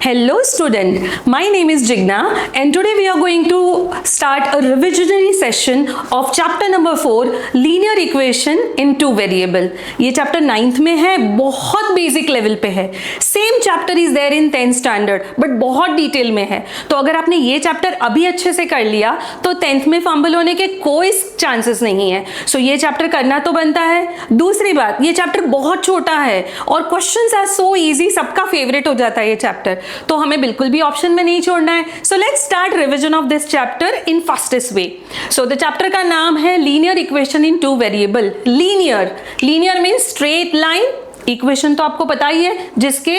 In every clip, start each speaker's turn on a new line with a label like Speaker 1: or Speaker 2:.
Speaker 1: Hello student, my name is Jigna and today we are going to start a revisionary session of chapter number 4 linear equation in two variable. ये chapter 9th में है, बहुत basic level पे है. Same chapter is there in 10th standard but बहुत detail में है. तो अगर आपने ये chapter अभी अच्छे से कर लिया तो 10th में fumble होने के कोई chances नहीं है. So ये chapter करना तो बनता है. दूसरी बात, ये chapter बहुत छोटा है और questions are so easy, सबका favorite हो जाता है ये chapter. तो हमें बिल्कुल भी ऑप्शन में नहीं छोड़ना है. So let's start revision of this chapter in fastest way. So the chapter का नाम है linear equation in two variable. Linear means straight line. Equation तो आपको पता ही है जिसके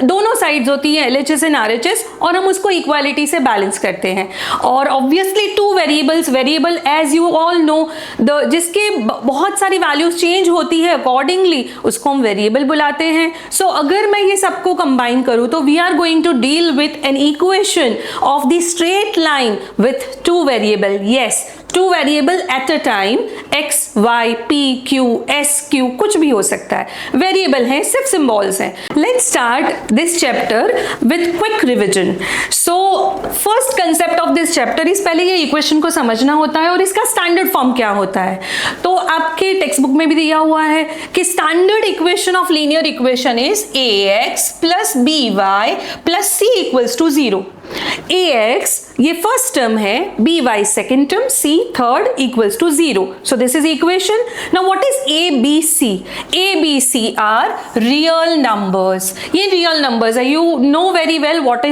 Speaker 1: दोनों साइड्स होती है LHS एंड RHS और हम उसको इक्वालिटी से बैलेंस करते हैं. और obviously two variable as you all know जिसके बहुत सारी वैल्यूज चेंज होती है अकॉर्डिंगली उसको हम वेरिएबल बुलाते हैं. सो अगर मैं ये सबको कंबाइन करूं तो we are going to deal with an equation of the straight line with two variable. Yes, two variable at a time. x, y, p, q, s, q कुछ भी हो सकता है. वेरिएबल है, सिर्फ सिंबल्स हैं. Let's start this chapter with quick revision. So first concept of this chapter is पहले ये इक्वेशन को समझना होता है और इसका स्टैंडर्ड फॉर्म क्या होता है. तो आपके टेक्स्ट बुक में भी दिया हुआ है कि standard equation of linear equation is ax plus by plus c equals to 0. ax ये फर्स्ट टर्म है, by second term, c third equals to 0. So this is equation. Now what is abc? abc are real numbers. ये real numbers है. You know very well what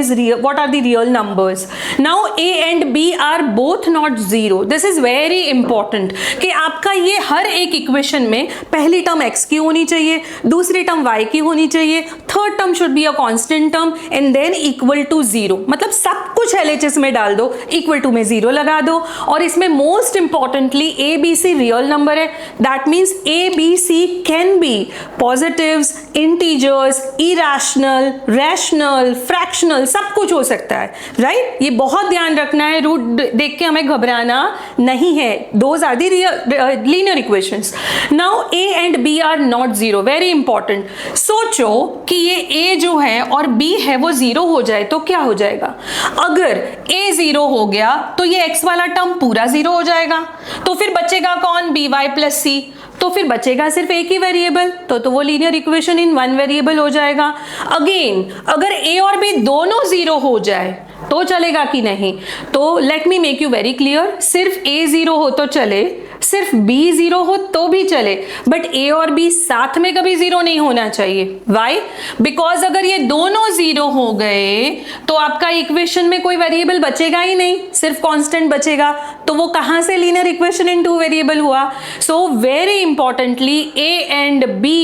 Speaker 1: are the real numbers. Now a and b are both not 0. This is very important कि आपका ये हर एक equation में पहली term x की होनी चाहिए, दूसरी टर्म y की होनी चाहिए, third term should be a constant term and then equal to 0. मतलब सब कुछ LHS में डाल दो, इक्वल टू में 0 लगा दो. और इसमें most importantly ABC real number है. That means ABC can be positives, integers, irrational, rational, fractional, सब कुछ हो सकता है. राइट? ये बहुत ध्यान रखना है. रूट देख के हमें घबराना नहीं है. Those are the linear equations. Now A and B are not 0. Very important. सोचो कि ये A जो है और B है वो 0 हो जाए तो क्या हो जाएगा? अगर a 0 हो गया तो ये x वाला टर्म पूरा 0 हो जाएगा. तो फिर बचेगा कौन? by plus c. तो फिर बचेगा सिर्फ एक ही वेरिएबल. तो वो linear equation in one variable हो जाएगा. अगेन अगर a और b दोनों 0 हो जाए तो चलेगा कि नहीं? तो let me make you very clear. सिर्फ a 0 हो तो चले, सिर्फ b 0 हो तो भी चले, बट a और b साथ में कभी 0 नहीं होना चाहिए. वाई? बिकॉज अगर ये दोनों 0 हो गए तो आपका इक्वेशन में कोई वेरिएबल बचेगा ही नहीं, सिर्फ कांस्टेंट बचेगा. तो वो कहां से linear equation in two variable हुआ? So very importantly a and b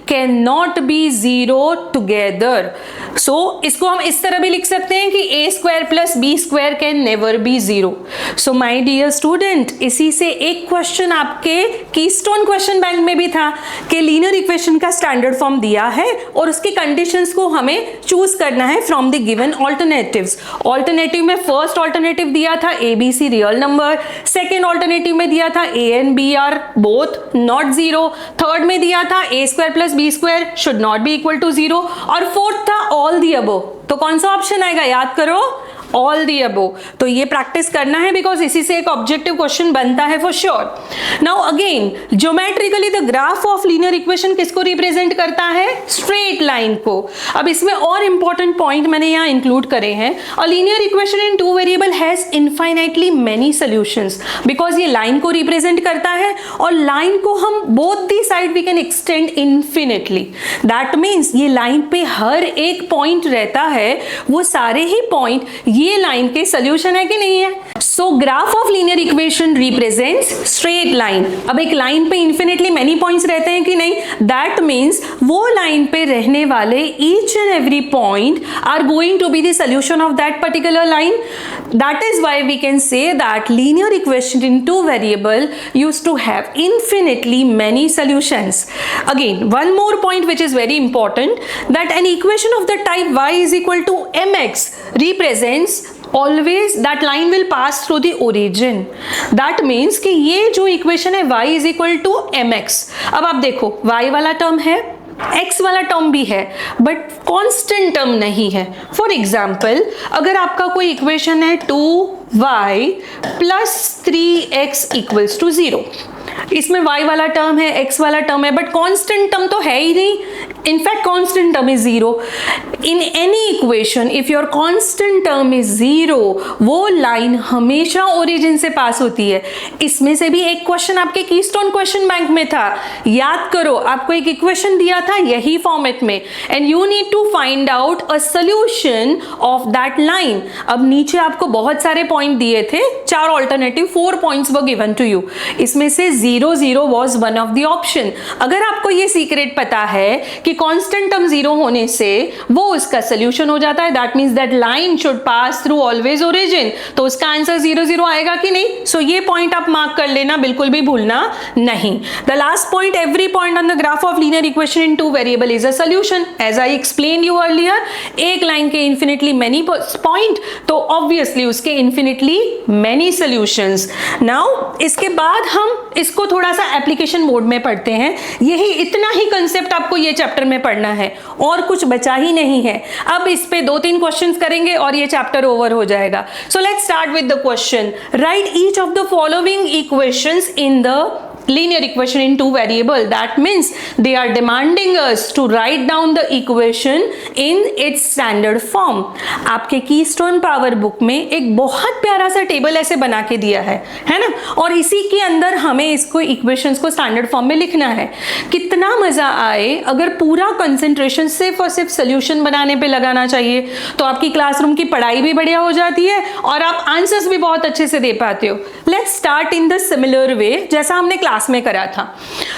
Speaker 1: can not be 0 together. सो इसको हम इस तरह भी लिख सकते हैं कि a square plus b square can never be 0. So my dear student, इसी से एक क्वेश्चन आपके कीस्टोन क्वेश्चन बैंक में भी था कि लीनियर इक्वेशन का स्टैंडर्ड फॉर्म दिया है और उसकी कंडीशंस को हमें चूज करना है from the given alternatives. Alternative में फर्स्ट ऑल्टरनेटिव दिया था ABC real number, second alternative में दिया था A and B are both not 0, third में दिया था a square plus b square should not be equal to 0 और फोर्थ था ऑल दी अबव. तो कौन सा ऑप्शन आएगा? याद करो, ऑल दी अबव. तो ये प्रैक्टिस करना है बिकॉज इसी से एक ऑब्जेक्टिव क्वेश्चन बनता है for sure. Now again geometrically the graph of linear equation किसको रिप्रेजेंट करता है? स्ट्रेट लाइन को. अब इसमें और इंपॉर्टेंट पॉइंट मैंने यहाँ इंक्लूड करे हैं. A linear equation in two variable has infinitely many solutions because ये लाइन को रिप्रेजेंट करता है और लाइन को हम both the side we can extend infinitely. That means ये लाइन पे हर एक पॉइंट रहता है, वो सारे ही पॉइंट ये लाइन के सोल्यूशन है कि नहीं है? So graph of linear equation represents straight line. अब एक लाइन पे इन्फिनिटली मेनी पॉइंट्स रहते हैं कि नहीं? दैट मीन्स वो लाइन पे रहने वाले each and every point are going to be the solution of that particular line. That is why we can say that linear equation in two variable used to have infinitely many solutions. Again, one more point which is very important, that an equation of the type y is equal to mx represents always that line will pass through the origin. That means कि ये जो equation है y is equal to mx. अब आप देखो y वाला term है x वाला टर्म भी है बट कांस्टेंट टर्म नहीं है। फॉर एग्जाम्पल अगर आपका कोई इक्वेशन है 2y + 3x = 0, इसमें y वाला टर्म है, x वाला टर्म है, बट कांस्टेंट टर्म तो है ही नहीं। In fact constant term is 0। In any equation if your constant term is 0, वो लाइन हमेशा ओरिजिन से पास होती है। इसमें से भी एक क्वेश्चन आपके कीस्टोन क्वेश्चन बैंक में था, याद करो, आपको एक इक्वेशन दिया था यही फॉर्मेट में, and you need to find out a solution of that line. अब नीचे आपको बहुत सारे पॉइंट दिए थे, 4 alternative, 4 points were given to you. इसमें से 0 0 was one of the option। अगर आपको ये सीक्रेट पता है कि कांस्टेंट टर्म 0 होने से वो उसका सोल्यूशन हो जाता है, that means that line should pass through always origin, तो उसका आंसर 0 0 आएगा कि नहीं। सो ये पॉइंट आप मार्क कर लेना, बिल्कुल भी भूलना नहीं। The last point, every point on the graph of linear equation in 2 variable is a solution. As I explain you earlier, एक लाइन के इन्फिनिटली मेनी पॉइंट, तो ऑब्वियसली उसके इन्फिनिटली मेनी सोल्यूशंस। नाउ इसके बाद हम इसको थोड़ा सा एप्लीकेशन मोड में पढ़ते हैं। यही इतना ही कंसेप्ट आपको ये चैप्टर में पढ़ना है और कुछ बचा ही नहीं है। अब इस पे 2-3 क्वेश्चंस करेंगे और ये चैप्टर ओवर हो जाएगा। So let's start with the question. Right each of the following equations in the linear equation in 2 variable। That means they are demanding us to write down the equation in its standard form। आपके keystone power book में एक बहुत प्यारा सा table ऐसे बना के दिया है ना, और इसी के अंदर हमें इसको इक्वेशंस को स्टैंडर्ड फॉर्म में लिखना है। कितना मजा आए अगर पूरा कंसेंट्रेशन सिर्फ और सिर्फ सोल्यूशन बनाने पे लगाना चाहिए, तो आपकी क्लासरूम की पढ़ाई भी बढ़िया हो जाती है और आप आंसर्स भी बहुत अच्छे से दे पाते हो। Let's start in the similar way, जैसा हमने क्लास में करा था।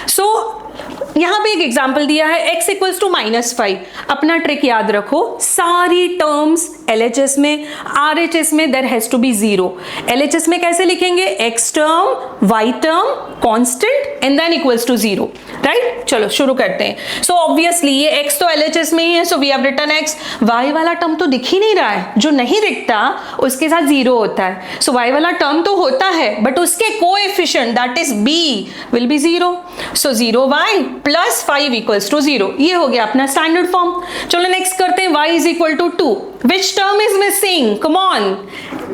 Speaker 1: सो यहां पे एक एग्जांपल दिया है x = -5। अपना ट्रिक याद रखो, सारी टर्म्स LHS में, RHS में there has to be 0। LHS में कैसे लिखेंगे? x term, y term, constant and then equals to 0, right. चलो शुरू करते हैं। सो ऑब्वियसली ये x तो LHS में ही है, so we have written x। y वाला टर्म तो दिख ही नहीं रहा है, जो नहीं दिखता उसके साथ 0 होता है। सो y वाला टर्म तो होता है बट उसके coefficient that is b will be 0। So 0y + 5 = 0। ये हो गया अपना स्टैंडर्ड फॉर्म। चलो नेक्स्ट करते हैं, y = 2। Which term is missing? Come on,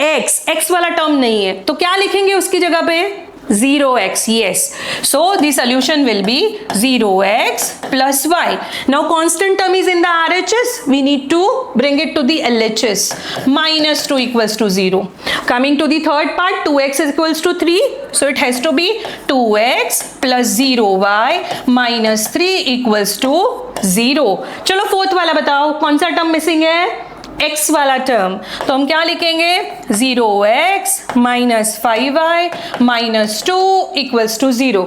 Speaker 1: x वाला टर्म नहीं है, तो क्या लिखेंगे उसकी जगह पे? 0x, yes. So the solution will be 0x + y. Now constant term is in the RHS. We need to bring it to the LHS. -2 = 0. Coming to the third part, 2x = 3. So it has to be 2x + 0y - 3 = 0. चलो fourth वाला बताओ, कौन सा term missing है? x वाला term. तो हम क्या लिखेंगे? 0x - 5y - 2 = 0।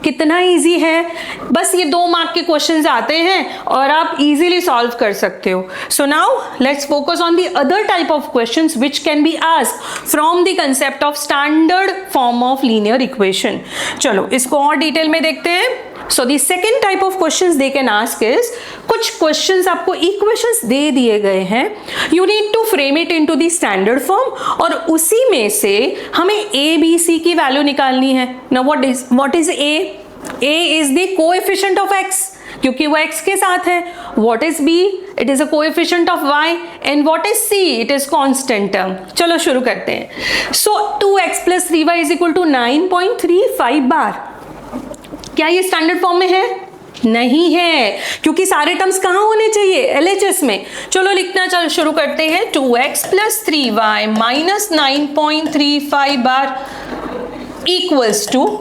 Speaker 1: कितना इजी है, बस ये 2 मार्क के क्वेश्चंस आते हैं और आप इजीली सॉल्व कर सकते हो। So now let's focus on the other type of questions which can be asked from the concept of standard form of linear equation. चलो इसको और डिटेल में देखते हैं। So the second type of questions they can ask is, कुछ questions आपको equations दे दिए गए हैं, you need to frame it into the standard form और उसी में से हमें a b c की वैल्यू निकालनी है। Now what is a? a is the coefficient of x, क्योंकि वो x के साथ है। What is b? It is a coefficient of y। And what is c? It is constant term. चलो शुरू करते हैं। सो 2x + 3y = 9.35 बार। क्या ये स्टैंडर्ड फॉर्म में है? नहीं है, क्योंकि सारे टर्म्स कहाँ होने चाहिए? LHS में। चलो लिखना चलो शुरू करते हैं। 2x + 3y - 9.35 बार =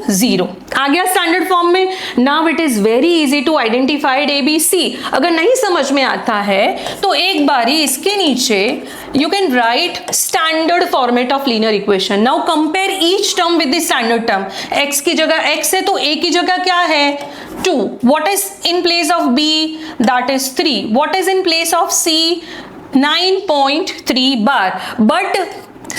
Speaker 1: 0। आ गया स्टैंडर्ड फॉर्म में। Now it is very easy to identified ABC। अगर नहीं समझ में आता है तो एक बारी इसके नीचे you can write standard format of linear equation. Now compare each term with the standard term. x की जगह x है तो a की जगह क्या है? 2. What is in place of b? That is 3. What is in place of c? 9.3 bar. But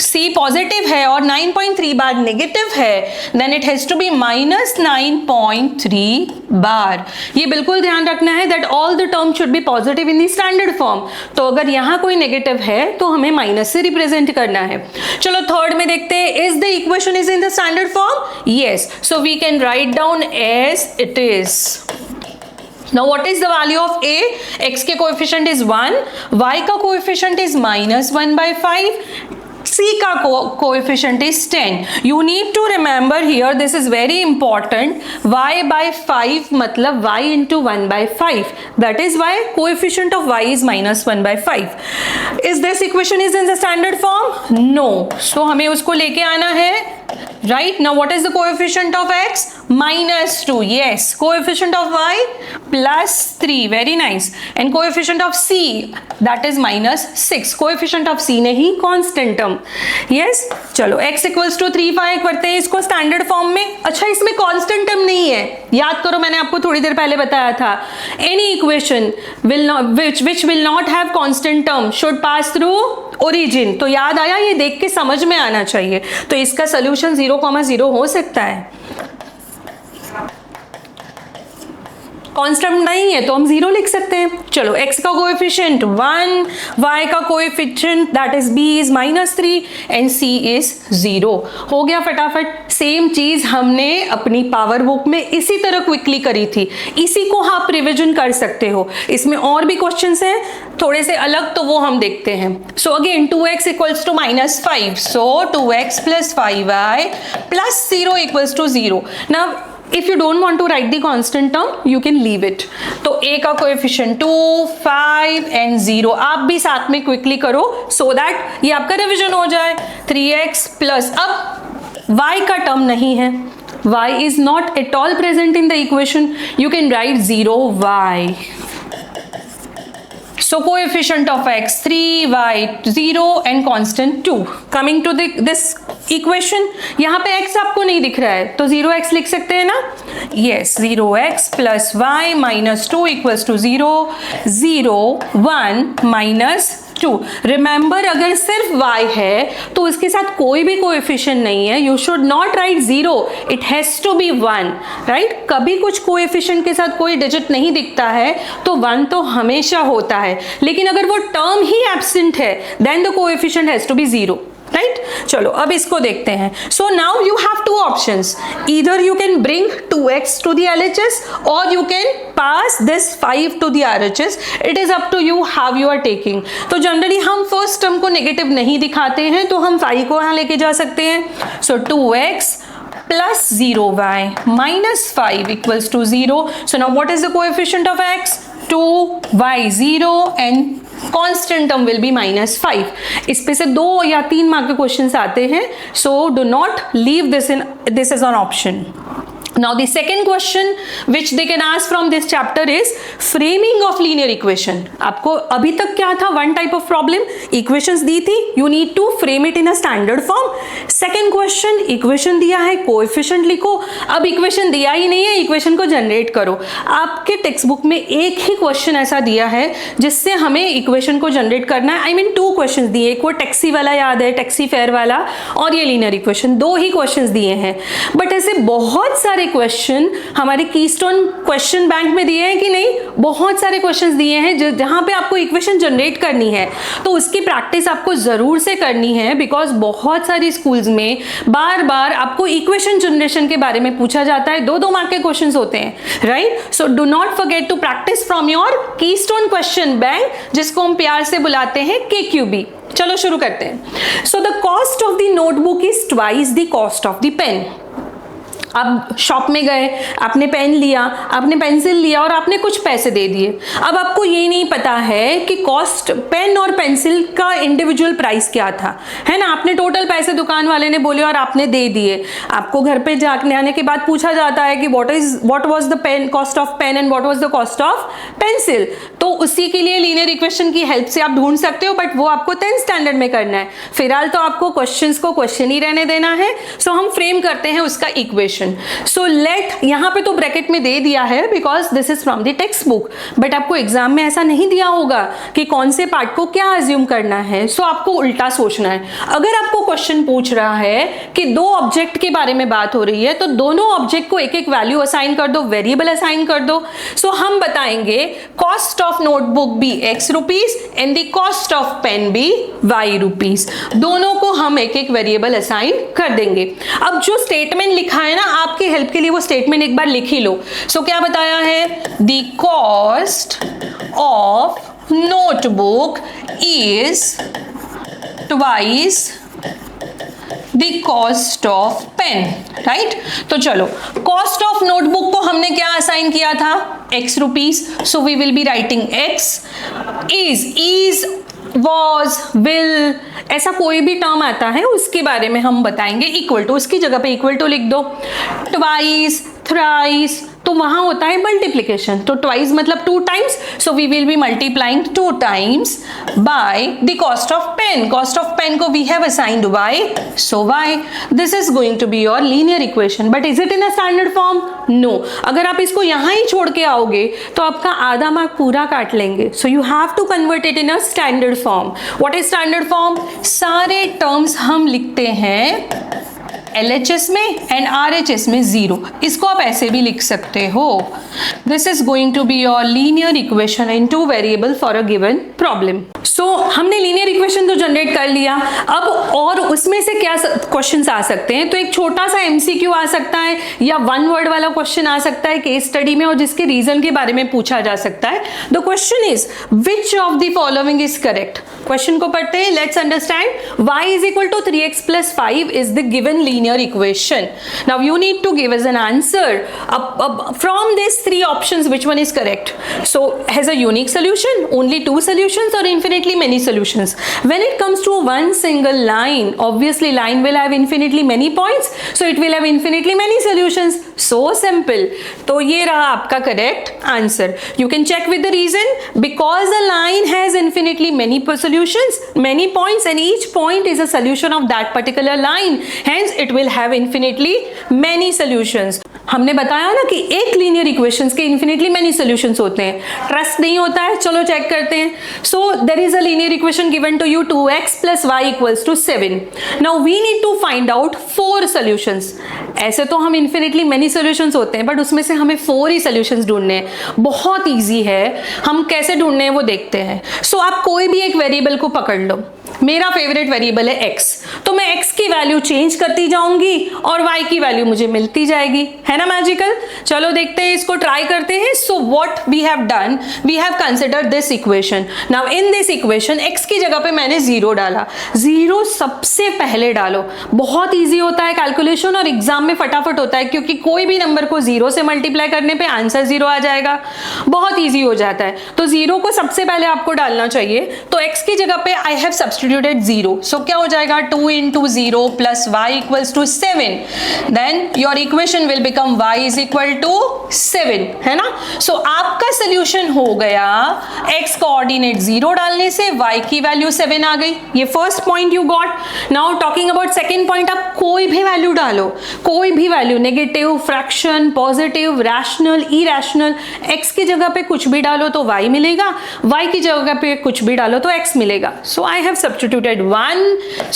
Speaker 1: c positive है और 9.3 बार नेगेटिव है, then it has to be -9.3 bar. ये बिल्कुल ध्यान रखना है that all the term should be positive in the standard form. तो अगर यहाँ कोई नेगेटिव है तो हमें माइनस से रिप्रेजेंट करना है। चलो थर्ड में देखते हैं, is the equation is in the standard form? Yes, so we can write down as it is. Now what is the value of a? X के कोएफिशिएंट is 1, y का coefficient is -1/5, C का coefficient is 10. You need to remember here, this is very important, y/5 मतलब y into 1/5. That is why coefficient of y is -1/5. Is this equation is in the standard form? No. So हमें उसको लेके आना है. Right, now what is the coefficient of x? -2. Yes, coefficient of y +3. Very nice. And coefficient of c, that is -6. coefficient of c नहीं, constant term. Yes, चलो x equals to 3, 5 करते हैं इसको स्टैंडर्ड फॉर्म में. अच्छा, इसमें constant term नहीं है, याद करो मैंने आपको थोड़ी देर पहले बताया था. Any equation will not which will not have constant term should pass through origin. तो याद आया, ये देख के समझ में आना चाहिए. तो इसका सोल्यूशन 0,0 हो सकता है. कांस्टेंट नहीं है तो हम 0 लिख सकते हैं. चलो, x का कोएफिशिएंट 1, y का coefficient that is b is -3 and c is 0. हो गया फटाफट. सेम चीज हमने अपनी पावर बुक में इसी तरह क्विकली करी थी. इसी को आप रिवीजन कर सकते हो. इसमें और भी क्वेश्चंस हैं थोड़े से अलग, तो वो हम देखते हैं. So again 2x equals to -5, so 2x + 5y + 0 equals to 0. Now if you don't want to write the constant term, you can leave it. तो a का कोएफिशिएंट 2, 5 and 0. आप भी साथ में क्विकली करो so that ये आपका रिवीजन हो जाए. 3x प्लस, अब y का टर्म नहीं है, y is not at all present in the equation. You can write 0y. So coefficient of x 3, y 0 and constant 2. Coming to this equation, यहाँ पे x आपको नहीं दिख रहा है तो 0x लिख सकते हैं ना. Yes, 0x plus y minus 2 equals to 0, 0, 1 minus 2. Remember, अगर सिर्फ y है तो उसके साथ कोई भी कोएफिशिएंट नहीं है. You should not write 0, it has to be 1. Right, कभी कुछ कोएफिशिएंट के साथ कोई डिजिट नहीं दिखता है तो 1 तो हमेशा होता है. लेकिन अगर वो टर्म ही एब्सेंट है then the coefficient has to be 0. Right, चलो अब इसको देखते हैं. So now you have two options. Either you can bring 2x to the LHS और you can pass this 5 to the RHS. It is up to you how you are taking. तो generally हम first term को negative नहीं दिखाते हैं तो हम 5 को यहाँ लेके जा सकते हैं. सो 2x plus 0y minus 5 equals to 0. So now what is the coefficient of x? 2, y 0 and constant term will be -5. इस पे से 2 या 3 मार्क के क्वेश्चंस आते हैं. So do not leave this as an option. Now the second question which they can ask from this chapter is framing of linear equation. आपको अभी तक क्या था? One type of problem, equations दी थी, you need to frame it in a standard form. Second question, equation दिया है, coefficient लिखो. अब equation दिया ही नहीं है, equation को generate करो. आपके टेक्स्ट बुक में एक ही क्वेश्चन ऐसा दिया है जिससे हमें equation को generate करना है. I mean 2 questions दिए, एक वो टैक्सी वाला याद है, टैक्सी फेयर वाला, और ये linear equation, 2 ही questions दिए हैं. बट ऐसे बहुत सारे क्वेश्चन हमारे कीस्टोन क्वेश्चन बैंक में दिए हैं कि नहीं? बहुत सारे क्वेश्चंस दिए हैं जहां पे आपको इक्वेशन जनरेट करनी है. तो उसकी प्रैक्टिस आपको जरूर से करनी है, बिकॉज बहुत सारी स्कूल्स में बार बार आपको इक्वेशन जनरेशन के बारे में पूछा जाता है. 2-2 मार्क के क्वेश्चंस होते हैं. Right, so do not forget to practise from your Keystone question bank, जिसको हम प्यार से बुलाते हैं KQB. चलो शुरू करते हैं. So the cost of the notebook is twice the cost of the pen. आप शॉप में गए, आपने पेन लिया, आपने पेंसिल लिया और आपने कुछ पैसे दे दिए. अब आपको ये नहीं पता है कि कॉस्ट पेन और पेंसिल का इंडिविजुअल प्राइस क्या था, है ना. आपने टोटल पैसे दुकान वाले ने बोले और आपने दे दिए. आपको घर पे जाने आने के बाद पूछा जाता है कि what was the pen cost of pen and what was the cost of pencil. तो उसी के लिए लीनियर इक्वेशन की हेल्प से आप ढूंढ सकते हो, बट वो आपको 10th स्टैंडर्ड में करना है. फिलहाल तो आपको क्वेश्चंस को क्वेश्चन ही रहने देना है. सो हम फ्रेम करते हैं उसका इक्वेशन. सो लेट, यहां पे तो ब्रैकेट में दे दिया है because this is from the text book, but आपको एग्जाम में ऐसा नहीं दिया होगा कि कौन से पार्ट को क्या अज्यूम करना है. सो आपको उल्टा सोचना है. अगर आपको क्वेश्चन पूछ रहा है कि 2 ऑब्जेक्ट के बारे में बात हो रही है तो दोनों ऑब्जेक्ट को एक एक वैल्यू असाइन कर दो, वेरिएबल असाइन कर दो. सो हम बताएंगे cost of notebook be X rupees and the cost of pen be Y rupees. दोनों को हम एक एक वेरिएबल असाइन कर देंगे. अब जो स्टेटमेंट लिखा है ना आपके हेल्प के लिए वो स्टेटमेंट एक बार लिख ही लो। सो क्या बताया है, the cost of notebook is twice the cost of pen, right. तो चलो, कॉस्ट ऑफ नोटबुक को हमने क्या असाइन किया था, x rupees, so we will be writing x। Is was, will, ऐसा कोई भी टर्म आता है उसके बारे में हम बताएंगे। इक्वल टू, उसकी जगह पे इक्वल टू लिख दो। ट्वाइस, थ्राइस, तो वहां होता है मल्टीप्लीकेशन, तो ट्वाइस मतलब 2 times, so we will be multiplying 2 times by the cost of pen. Cost of pen को we have assigned y, so y, this is going to be your linear equation. But is it in a standard form? No. अगर आप इसको यहां ही छोड़ के आओगे तो आपका आधा मार्क पूरा काट लेंगे। So you have to convert it in a standard form. What is standard form? सारे टर्म्स हम लिखते हैं LHS में एंड RHS में 0। इसको आप ऐसे भी लिख सकते हो। This is going to be your linear equation in 2 variable for a given problem. So हमने लीनियर इक्वेशन तो जनरेट कर लिया। अब और उसमें से क्या क्वेश्चंस आ सकते हैं? तो एक छोटा सा MCQ आ सकता है या 1 वर्ड वाला क्वेश्चन आ सकता है केस स्टडी में, और जिसके रीजन के बारे में पूछा जा सकता है। The question is which of the following is correct. Question को पढ़ते हैं, let's understand. y is equal to 3x plus 5 is the given linear equation. Now you need to give us an answer from these 3 options, which one is correct? So has a unique solution, only 2 solutions, or infinitely many solutions? When it comes to one single line, obviously line will have infinitely many points, so it will have infinitely many solutions. So simple. तो ये रहा आपका correct answer. You can check with the reason, because the line has infinitely many solutions, many points, and each point is a solution of that particular line. Hence it will have infinitely many solutions. हमने बताया ना कि एक linear equations के infinitely many solutions होते हैं। Trust नहीं होता है, चलो चेक करते हैं। So there is a linear equation given to you 2x plus y equals to 7. Now we need to find out 4 solutions. ऐसे तो हम इन्फिनिटली मेनी सॉल्यूशंस होते हैं, बट उसमें से हमें 4 ही सॉल्यूशंस ढूंढने हैं। बहुत ईजी है, हम कैसे ढूंढने हैं वो देखते हैं। सो आप कोई भी एक वेरिएबल को पकड़ लो। मेरा फेवरेट वेरिएबल है x, तो मैं x की वैल्यू चेंज करती जाऊंगी और y की वैल्यू मुझे मिलती जाएगी, है ना मैजिकल। चलो देखते हैं, इसको ट्राई करते हैं। So what we have done, we have considered this equation. Now in this equation x की जगह पे मैंने 0 डाला। 0 सबसे पहले डालो, बहुत ईजी होता है कैलकुलेशन और एग्जाम में फटाफट होता है, क्योंकि कोई भी नंबर को 0 से मल्टीप्लाई करने पे आंसर 0 आ जाएगा, बहुत ईजी हो जाता है। तो 0 को सबसे पहले आपको डालना चाहिए। तो x की जगह पे आई हैव सब्स्टिट्यूटेड 0, सो क्या हो जाएगा 2 into 0 plus y equals to 7. Then your equation will become y is equal to 7, है ना। सो आपका सोल्यूशन हो गया x कोऑर्डिनेट 0 डालने से y की वैल्यू 7 आ गई। ये first point you got. Now talking about second point, आप कोई भी वैल्यू डालो, कोई भी value, negative, fraction, positive, rational, irrational. x की जगह पे कुछ भी डालो तो y मिलेगा, y की जगह पे कुछ भी डालो तो x मिलेगा। सो I have substituted 1.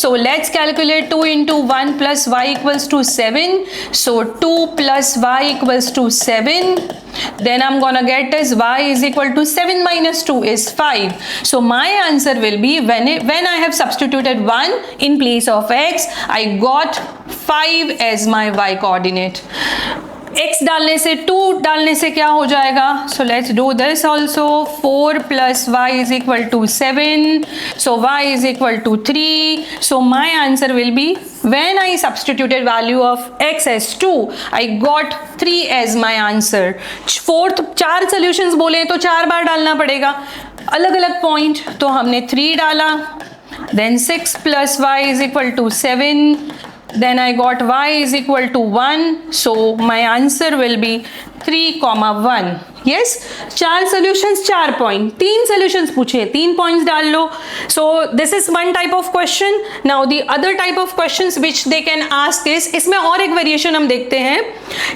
Speaker 1: So let's calculate 2 into 1 plus y equals to 7. So 2 plus y equals to 7. Then I'm gonna get as y is equal to 7 minus 2 is 5. So my answer will be, when I have substituted 1 in place of x, I got 5 as my y coordinate. x डालने से 2 डालने से क्या हो जाएगा? So let's do this also. 4 plus y is equal to 7. So y is equal to 3. So my answer will be, when I substituted value of x as 2, I got 3 as my answer. Fourth 4 solutions बोले तो 4 बार डालना पड़ेगा अलग अलग point, तो हमने 3 डाला। Then 6 plus y is equal to 7. Then I got y is equal to 1. So my answer will be 3, 1. Yes, 4 solutions 4 point, 3 solutions पूछे 3 पॉइंट्स डाल लो। So this is one type of question. Now the other type of questions which they can ask is, इसमें और एक variation हम देखते हैं।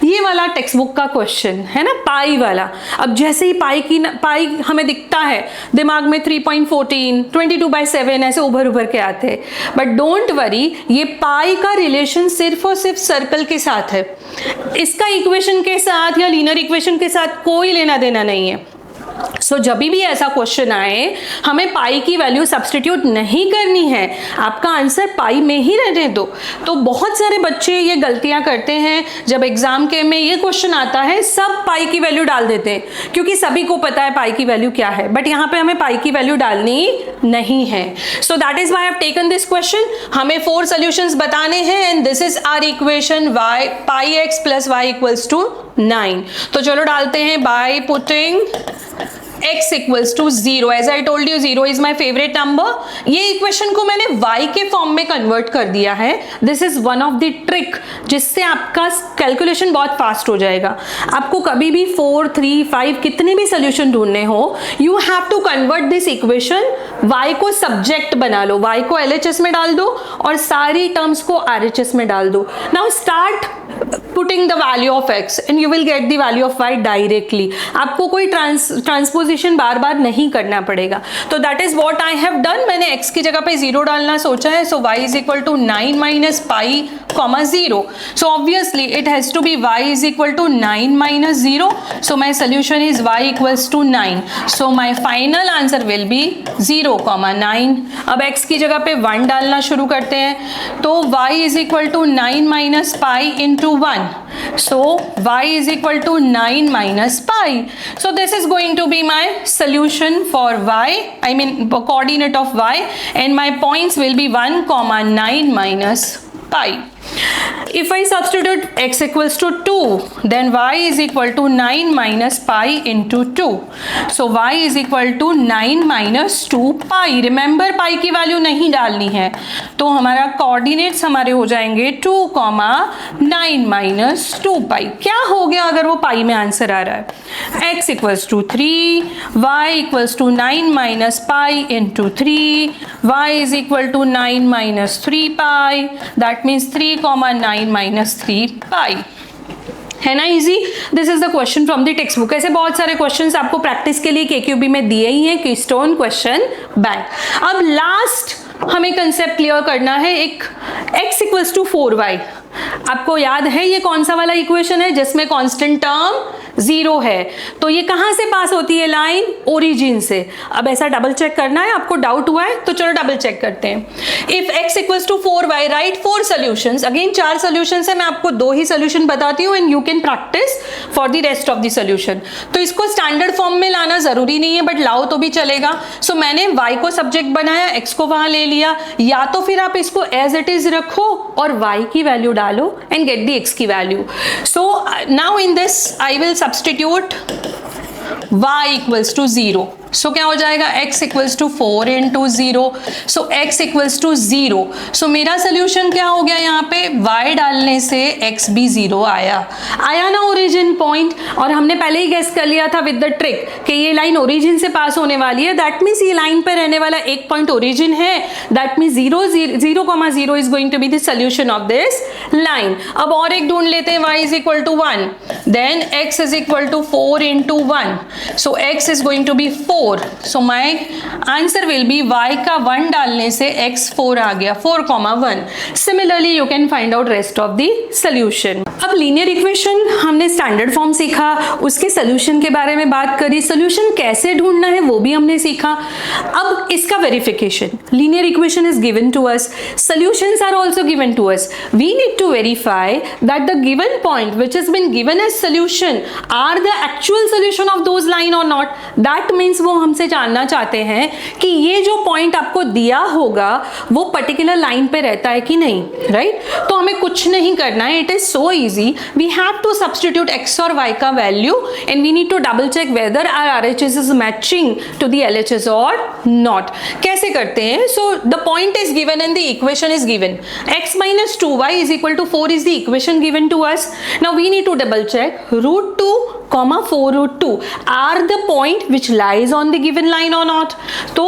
Speaker 1: ये वाला टेक्स्ट बुक का क्वेश्चन है ना, पाई वाला। अब जैसे ही पाई हमें दिखता है दिमाग में 3.14, 22/7 ऐसे उभर के आते हैं। बट डोंट वरी, ये पाई का रिलेशन सिर्फ और सिर्फ सर्कल के साथ है। इसका इक्वेशन के साथ या लीनियर इक्वेशन के साथ कोई लेना देना नहीं है। सो जब भी ऐसा क्वेश्चन आए हमें पाई की वैल्यू सब्स्टिट्यूट नहीं करनी है, आपका आंसर पाई में ही रहने दो। तो बहुत सारे बच्चे ये गलतियां करते हैं, जब एग्जाम के में ये क्वेश्चन आता है सब पाई की वैल्यू डाल देते हैं क्योंकि सभी को पता है पाई की वैल्यू क्या है, बट यहाँ पे हमें पाई की वैल्यू डालनी नहीं है। So that is why I have taken this question. हमें 4 सॉल्यूशंस बताने हैं and this is our equation y pi x plus y equals to 9। तो चलो डालते हैं by putting x equals to 0. As I told you 0 is my favorite number. ये equation को मैंने y के फॉर्म में कन्वर्ट कर दिया है। This is one of the trick जिससे आपका कैलकुलेशन बहुत फास्ट हो जाएगा। आपको कभी भी 4, 3, 5 कितने भी सोल्यूशन ढूंढने हो, you have to convert this equation. y को सब्जेक्ट बना लो, y को LHS में डाल दो और सारी टर्म्स को RHS में डाल दो। Now start putting the value of x and you will get the value of y directly. आपको कोई ट्रांसपोजिशन बार बार नहीं करना पड़ेगा। तो that is what I have done. मैंने x की जगह पे 0 डालना सोचा है, so y is equal to 9 minus pi comma 0। So obviously it has to be y is equal to 9 minus 0। So my solution is y equals to 9। So my final answer will be 0, 9। अब x की जगह पे 1 डालना शुरू करते हैं, तो y is equal to 9 minus pi into 1. So y is equal to 9 minus pi. So this is going to be my solution for y, I mean coordinate of y, and my points will be 1, 9 minus pi. If I substitute x equals to 2, then y is equal to 9 minus pi into 2. So y is equal to 9 minus 2 pi. Remember pi की value नहीं डालनी है, तो हमारा coordinates हमारे हो जाएंगे 2, 9 minus 2 pi. क्या हो गया अगर वो पाई में आंसर आ रहा है? x equals to 3, y equals to 9 minus pi into 3, y is equal to 9 minus 3 pi. That means 3, 9 minus 3 pi. है ना easy? This is the question from the text book. ऐसे बहुत सारे क्वेश्चंस आपको प्रैक्टिस के लिए केक्यूबी में दिए ही हैं, कीस्टोन क्वेश्चन बैंक। अब लास्ट हमें कंसेप्ट क्लियर करना है, एक x इक्वल्स टू 4y। आपको याद है ये कौन सा वाला इक्वेशन है जिसमें कांस्टेंट टर्म 0 है? तो ये कहां से पास होती है लाइन? ओरिजिन से। अब ऐसा डबल चेक करना है, आपको डाउट हुआ है तो चलो डबल चेक करते हैं। If x equals to 4y, right 4 solutions. Again 4 solutions है, मैं आपको 2 ही सॉल्यूशन बताती हूँ and you can practice for the rest of the solution. तो इसको स्टैंडर्ड फॉर्म में लाना जरूरी नहीं है, बट लाओ तो भी चलेगा। सो मैंने y को सब्जेक्ट बनाया, x को वहां ले लिया, या तो फिर आप इसको एज इट इज रखो और y की वैल्यू डालो and get the x की value. So now in this I will substitute y equals to 0. So क्या हो जाएगा? x equals to 4 into 0. So x equals to 0. So मेरा सोल्यूशन क्या हो गया? यहाँ पे y डालने से x भी 0 आया ना ओरिजिन पॉइंट। और हमने पहले ही गेस कर लिया था विद द ट्रिक कि ये लाइन ओरिजिन से पास होने वाली है। दैट मीन्स ये लाइन पे रहने वाला एक पॉइंट ओरिजिन है। That means 0 is going to be the solution of this line. अब और एक ढूंढ लेते हैं, y is equal to 1, then x is equal to 4 into 1. So x is going to be 4. So my answer will be y का 1 डालने से x 4 आ गया, 4, 1. Similarly you can find out rest of the solution. अब linear equation हमने standard form सीखा, उसके solution के बारे में बात करी, सोल्यूशन कैसे ढूंढना है वो भी हमने सीखा। अब इसका verification, linear equation is given to us, solutions are also given to us, we need to verify that the given point which has been given as solution are the actual solution of those line और not. That means वो हमसे जानना चाहते हैं कि ये जो point आपको दिया होगा वो पर्टिकुलर लाइन पे रहता है कि नहीं, राइट? तो हमें कुछ नहीं करना है, it is so easy. We have to substitute x और y का value and we need to double check whether our RHS इज मैचिंग टू द LHS और नॉट। कैसे करते हैं? So the point is given and the equation is given, x minus 2y is equal to 4 is the equation given to us. Now we need to double check root 2 comma 4 root 2 are the point which lies on the given line or not. तो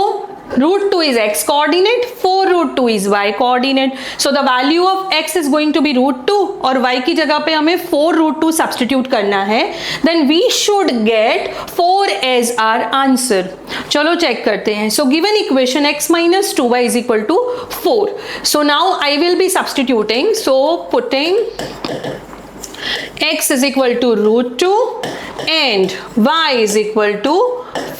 Speaker 1: root 2 is x coordinate, 4 root 2 is y coordinate. So the value of x is going to be root 2 और y की जगह पे हमें 4 root 2 substitute करना है. Then we should get 4 as our answer. चलो check करते हैं. So given equation x minus 2y is equal to 4. So now I will be substituting. So putting x is equal to root 2 and y is equal to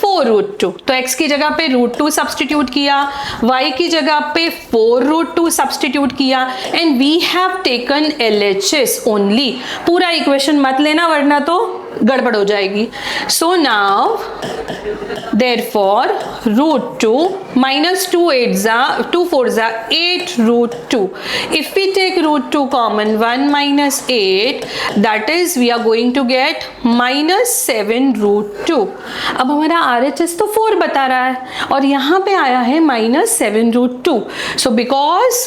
Speaker 1: 4√2, तो x की जगह पे √2 substitute किया, y की जगह पे 4√2 सब्सटीट्यूट किया, and we have taken LHS only. पूरा इक्वेशन मत लेना वरना तो गड़बड़ हो जाएगी. So now therefore √2 minus 2 4s are 8√2. If we take √2 common, 1 minus 8, that is we are going to get minus 7√2. अब हमारा RHS तो 4 बता रहा है और यहाँ पे आया है minus 7√2. So because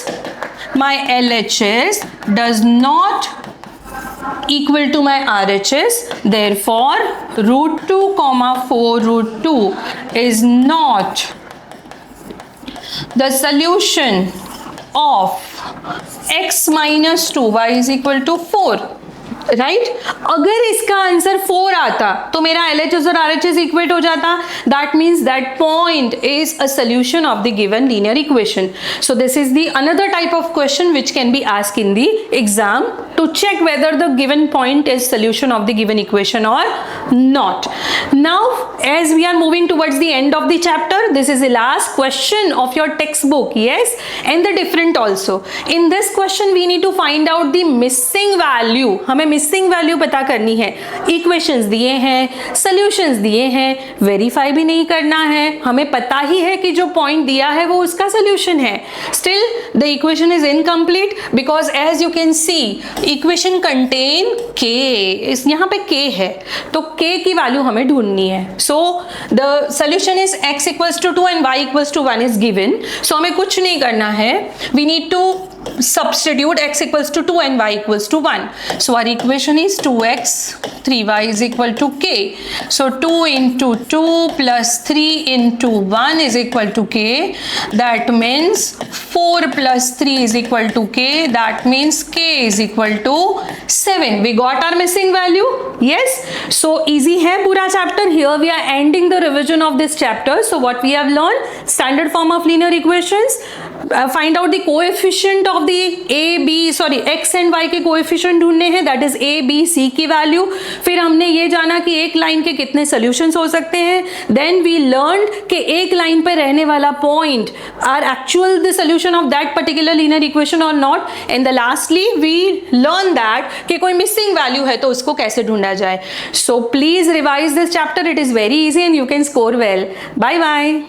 Speaker 1: my LHS does not equal to my RHS, therefore √2 comma 4√2 is not the solution of x minus 2y is equal to 4. Right अगर इसका आंसर 4 आता तो मेरा LHS और RHS इक्वेट हो जाता. That means that point is a solution of the given linear equation. So this is the another type of question which can be asked in the exam to check whether the given point is solution of the given equation or not. Now as we are moving towards the end of the chapter, this is the last question of your textbook, yes, and the different also. In this question we need to find out the missing value. हमें missing value पता करनी है. Equations दिए हैं, solutions दिए हैं, verify भी नहीं करना है, हमें पता ही है कि जो point दिया है वो उसका solution है. Still the equation is incomplete because as you can see equation contain k, इस यहाँ पे k है तो k की वैल्यू हमें ढूंढनी है. So the solution is x equals to 2 and y equals to 1 is given. So हमें कुछ नहीं करना है. We need to substitute x equals to 2 and y equals to 1. So our equation is 2x 3y is equal to k. So 2 into 2 plus 3 into 1 is equal to k. That means 4 plus 3 is equal to k. That means k is equal to 7. We got our missing value. Yes. So easy है पूरा chapter. Here we are ending the revision of this chapter. So what we have learned: standard form of linear equations. Find out the coefficient of the x and y के coefficient ढूंढने हैं, that is a b c की value. फिर हमने ये जाना कि एक लाइन के कितने solutions हो सकते हैं. Then we learned कि एक लाइन पर रहने वाला point are actual the solution of that particular linear equation or not. And the lastly we learn that कि कोई missing value है तो उसको कैसे ढूंढा जाए. So please revise this chapter. It is very easy and you can score well. Bye bye.